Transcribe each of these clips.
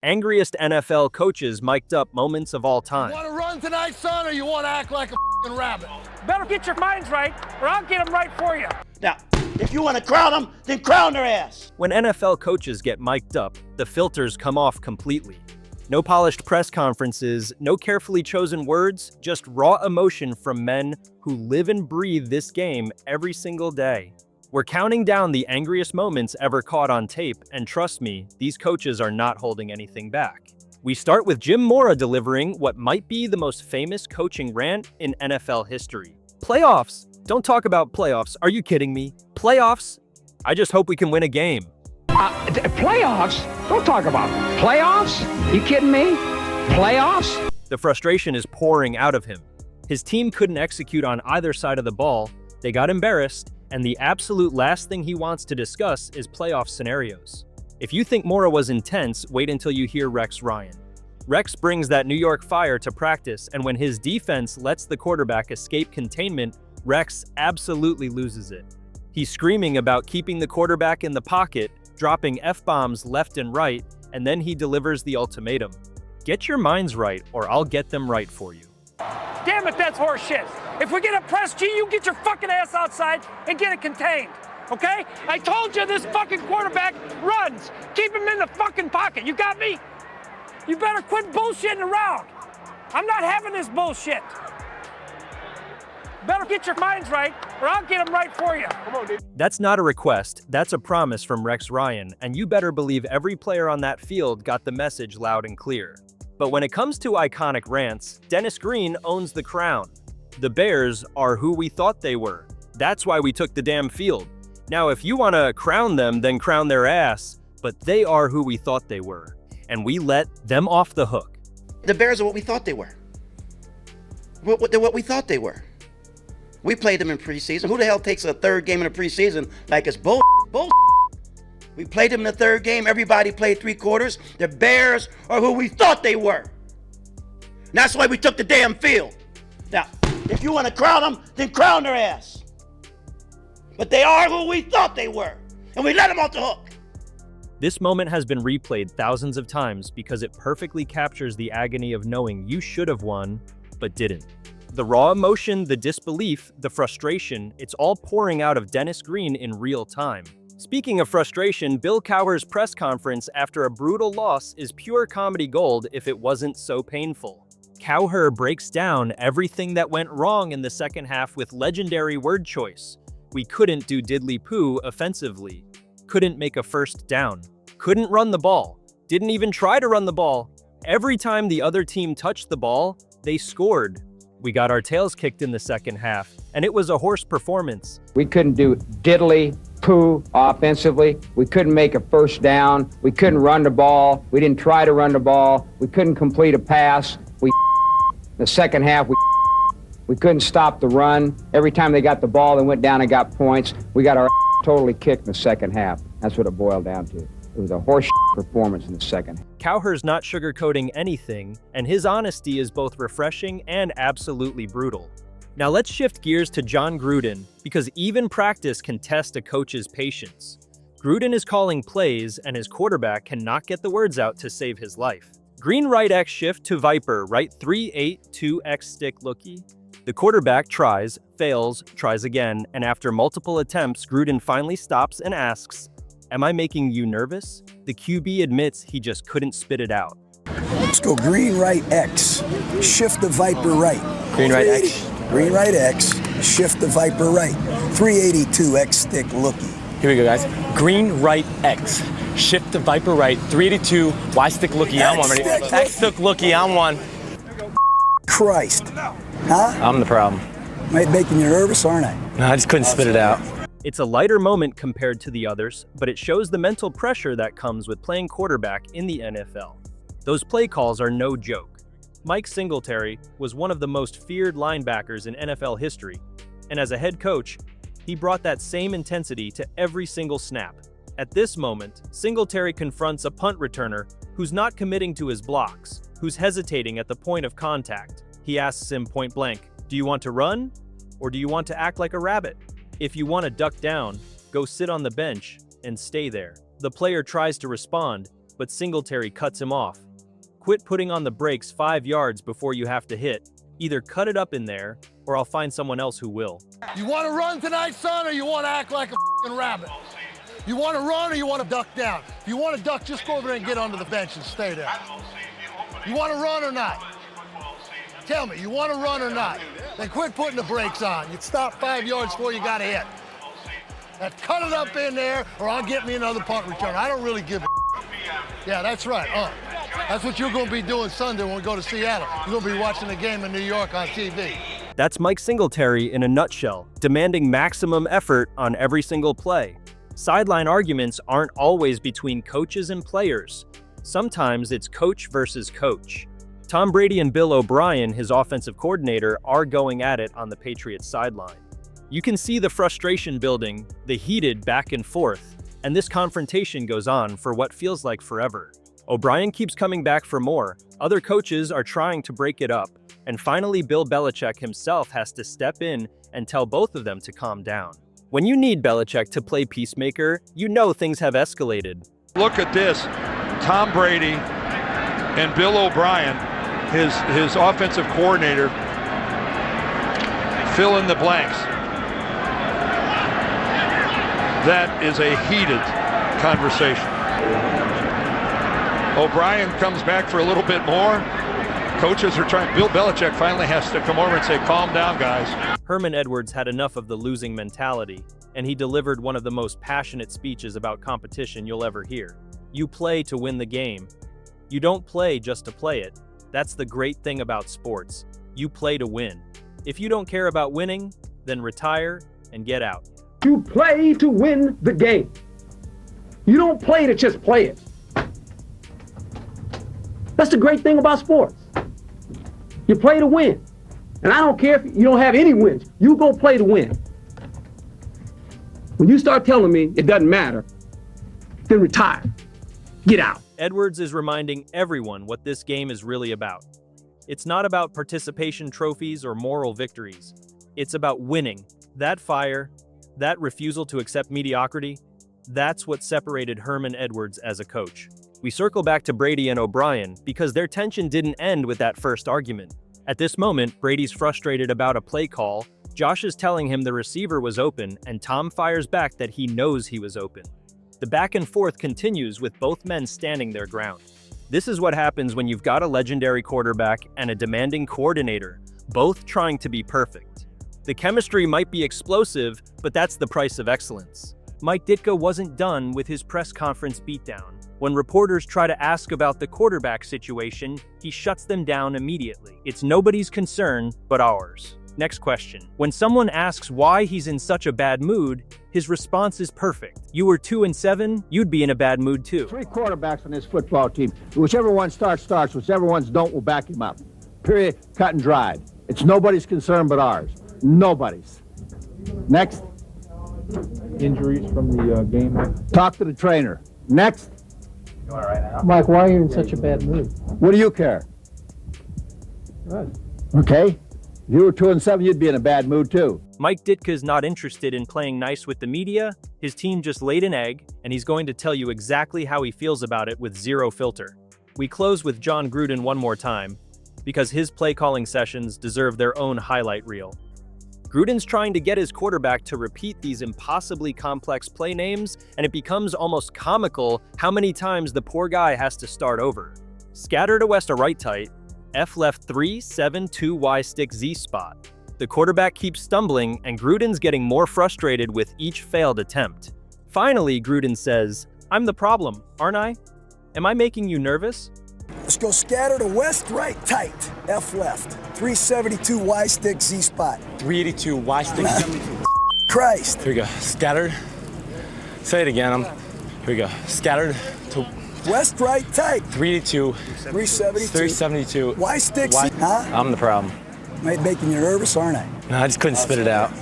Angriest NFL coaches mic'd up moments of all time. Want to run tonight, son, or you want to act like a f***ing rabbit? Better get your minds right, or I'll get them right for you. Now, if you want to crown them, then crown their ass. When NFL coaches get mic'd up, the filters come off completely. No polished press conferences, no carefully chosen words, just raw emotion from men who live and breathe this game every single day. We're counting down the angriest moments ever caught on tape, and trust me, these coaches are not holding anything back. We start with Jim Mora delivering what might be the most famous coaching rant in NFL history. Playoffs! Don't talk about playoffs. Are you kidding me? Playoffs? I just hope we can win a game. Playoffs? Don't talk about playoffs. You kidding me? Playoffs? The frustration is pouring out of him. His team couldn't execute on either side of the ball, they got embarrassed, and the absolute last thing he wants to discuss is playoff scenarios. If you think Mora was intense, wait until you hear Rex Ryan. Rex brings that New York fire to practice, and when his defense lets the quarterback escape containment, Rex absolutely loses it. He's screaming about keeping the quarterback in the pocket, dropping F-bombs left and right, and then he delivers the ultimatum. Get your minds right, or I'll get them right for you. Damn it, that's horseshit. If we get a press G, you get your fucking ass outside and get it contained, okay? I told you this fucking quarterback runs. Keep him in the fucking pocket, you got me? You better quit bullshitting around. I'm not having this bullshit. Better get your minds right, or I'll get them right for you. Come on, dude. That's not a request, that's a promise from Rex Ryan, and you better believe every player on that field got the message loud and clear. But when it comes to iconic rants, Dennis Green owns the crown. The Bears are who we thought they were. That's why we took the damn field. Now, if you want to crown them, then crown their ass, but they are who we thought they were, and we let them off the hook. The Bears are what we thought they were. They're what we thought they were. We played them in preseason. Who the hell takes a third game in the preseason like it's bull? We played them in the third game. Everybody played 3 quarters. The Bears are who we thought they were. And that's why we took the damn field. Now, if you want to crown them, then crown their ass. But they are who we thought they were. And we let them off the hook. This moment has been replayed thousands of times because it perfectly captures the agony of knowing you should have won, but didn't. The raw emotion, the disbelief, the frustration, it's all pouring out of Dennis Green in real time. Speaking of frustration, Bill Cowher's press conference after a brutal loss is pure comedy gold if it wasn't so painful. Cowher breaks down everything that went wrong in the second half with legendary word choice. We couldn't do diddly-poo offensively. Couldn't make a first down. Couldn't run the ball. Didn't even try to run the ball. Every time the other team touched the ball, they scored. We got our tails kicked in the second half, and it was a horse performance. We couldn't do diddly-poo offensively. We couldn't make a first down. We couldn't run the ball. We didn't try to run the ball. We couldn't complete a pass. The second half, we couldn't stop the run. Every time they got the ball, they went down and got points. We got our totally kicked in the second half. That's what it boiled down to. It was a horse performance in the second half. Cowher's not sugarcoating anything, and his honesty is both refreshing and absolutely brutal. Now let's shift gears to John Gruden, because even practice can test a coach's patience. Gruden is calling plays, and his quarterback cannot get the words out to save his life. Green right X shift to Viper, right 3-8-2 X stick looky. The quarterback tries, fails, tries again, and after multiple attempts, Gruden finally stops and asks, "Am I making you nervous?" The QB admits he just couldn't spit it out. Let's go green right X, shift the Viper right. Green right X. Green right X, shift the Viper right. 382 X stick looky. Here we go, guys. Green right X, shift the Viper right. 382 Y stick looky. I'm one. Ready? X stick looky. I'm one. Christ. Huh? I'm the problem. Am I making you nervous, aren't I? No, I just couldn't spit it out. It's a lighter moment compared to the others, but it shows the mental pressure that comes with playing quarterback in the NFL. Those play calls are no joke. Mike Singletary was one of the most feared linebackers in NFL history, and as a head coach, he brought that same intensity to every single snap. At this moment, Singletary confronts a punt returner who's not committing to his blocks, who's hesitating at the point of contact. He asks him point blank, "Do you want to run, or do you want to act like a rabbit? If you want to duck down, go sit on the bench and stay there." The player tries to respond, but Singletary cuts him off. Quit putting on the brakes 5 yards before you have to hit. Either cut it up in there, or I'll find someone else who will. You want to run tonight, son, or you want to act like a f***ing rabbit? You want to run or you want to duck down? If you want to duck, just go over there and get onto the bench and stay there. You want to run or not? Tell me, you want to run or not? Then quit putting the brakes on. You stop 5 yards before you got to hit. Now cut it up in there, or I'll get me another punt return. I don't really give a Yeah, that's right. That's what you're going to be doing Sunday when we go to Seattle. You're going to be watching the game in New York on TV. That's Mike Singletary in a nutshell, demanding maximum effort on every single play. Sideline arguments aren't always between coaches and players. Sometimes it's coach versus coach. Tom Brady and Bill O'Brien, his offensive coordinator, are going at it on the Patriots sideline. You can see the frustration building, the heated back and forth, and this confrontation goes on for what feels like forever. O'Brien keeps coming back for more, other coaches are trying to break it up, and finally Bill Belichick himself has to step in and tell both of them to calm down. When you need Belichick to play peacemaker, you know things have escalated. Look at this. Tom Brady and Bill O'Brien, his offensive coordinator, fill in the blanks. That is a heated conversation. O'Brien comes back for a little bit more. Coaches are trying. Bill Belichick finally has to come over and say, calm down, guys. Herman Edwards had enough of the losing mentality, and he delivered one of the most passionate speeches about competition you'll ever hear. You play to win the game. You don't play just to play it. That's the great thing about sports. You play to win. If you don't care about winning, then retire and get out. You play to win the game. You don't play to just play it. That's the great thing about sports. You play to win. And I don't care if you don't have any wins. You go play to win. When you start telling me it doesn't matter, then retire. Get out. Edwards is reminding everyone what this game is really about. It's not about participation trophies or moral victories. It's about winning. That fire, that refusal to accept mediocrity, that's what separated Herman Edwards as a coach. We circle back to Brady and O'Brien because their tension didn't end with that first argument. At this moment, Brady's frustrated about a play call, Josh is telling him the receiver was open, and Tom fires back that he knows he was open. The back and forth continues with both men standing their ground. This is what happens when you've got a legendary quarterback and a demanding coordinator, both trying to be perfect. The chemistry might be explosive, but that's the price of excellence. Mike Ditka wasn't done with his press conference beatdown. When reporters try to ask about the quarterback situation, he shuts them down immediately. It's nobody's concern but ours. Next question. When someone asks why he's in such a bad mood, his response is perfect. You were 2-7, you'd be in a bad mood too. 3 quarterbacks on this football team. Whichever one starts. Whichever ones don't, will back him up. Period. Cut and dried. It's nobody's concern but ours. Nobody's. Next. Injuries from the game. Talk to the trainer. Next. Mike, why are you in such a bad mood? What do you care? Good. Okay. If you were 2-7, you'd be in a bad mood too. Mike Ditka's not interested in playing nice with the media. His team just laid an egg, and he's going to tell you exactly how he feels about it with zero filter. We close with John Gruden one more time, because his play calling sessions deserve their own highlight reel. Gruden's trying to get his quarterback to repeat these impossibly complex play names, and it becomes almost comical how many times the poor guy has to start over. Scatter to west a right tight, F left 3, 7, 2 Y stick Z spot. The quarterback keeps stumbling, and Gruden's getting more frustrated with each failed attempt. Finally, Gruden says, "I'm the problem, aren't I? Am I making you nervous?" Let's go scatter to west, right, tight. F left. 372 Y stick Z spot. 382 Y stick. Christ. Here we go. Scattered. Say it again. Here we go. Scattered to West, right, tight. 382. 372. 372. Y stick Z. Huh? I'm the problem. Am I making you nervous, aren't I? No, I just couldn't spit it out.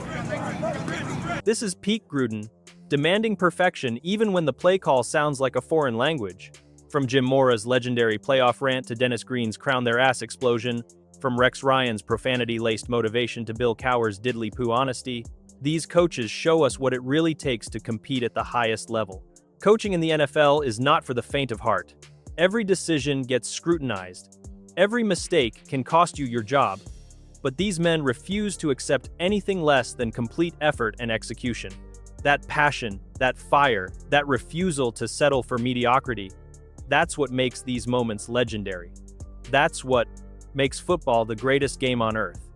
This is peak Gruden, demanding perfection even when the play call sounds like a foreign language. From Jim Mora's legendary playoff rant to Dennis Green's crown their ass explosion, from Rex Ryan's profanity-laced motivation to Bill Cowher's diddly-poo honesty, these coaches show us what it really takes to compete at the highest level. Coaching in the NFL is not for the faint of heart. Every decision gets scrutinized. Every mistake can cost you your job. But these men refuse to accept anything less than complete effort and execution. That passion, that fire, that refusal to settle for mediocrity, that's what makes these moments legendary. That's what makes football the greatest game on earth.